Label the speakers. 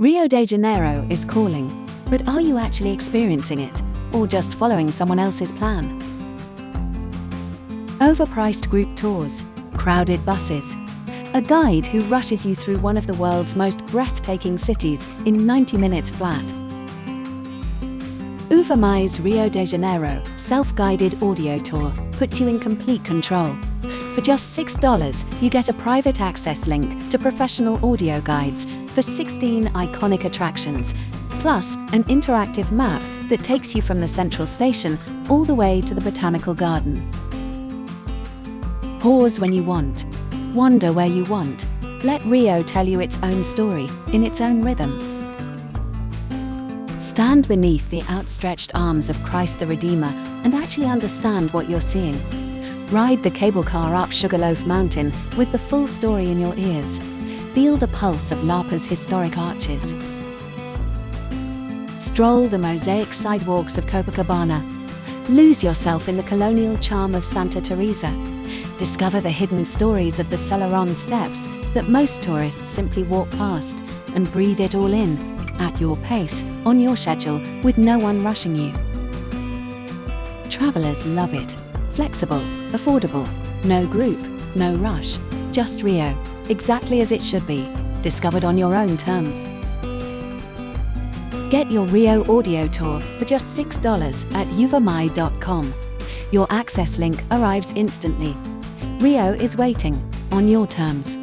Speaker 1: Rio de Janeiro is calling, but are you actually experiencing it, or just following someone else's plan? Overpriced group tours, crowded buses, a guide who rushes you through one of the world's most breathtaking cities in 90 minutes flat. Uvamai's Rio de Janeiro self-guided audio tour puts you in complete control. For just $6, you get a private access link to professional audio guides for 16 iconic attractions, plus an interactive map that takes you from the central station all the way to the Botanical Garden. Pause when you want. Wander where you want. Let Rio tell you its own story, in its own rhythm. Stand beneath the outstretched arms of Christ the Redeemer and actually understand what you're seeing. Ride the cable car up Sugarloaf Mountain with the full story in your ears. Feel the pulse of Lapa's historic arches. Stroll the mosaic sidewalks of Copacabana. Lose yourself in the colonial charm of Santa Teresa. Discover the hidden stories of the Selarón steps that most tourists simply walk past, and breathe it all in, at your pace, on your schedule, with no one rushing you. Travelers love it. Flexible, affordable, no group, no rush, just Rio, exactly as it should be, discovered on your own terms. Get your Rio audio tour for just $6 at uvamai.com. Your access link arrives instantly. Rio is waiting, on your terms.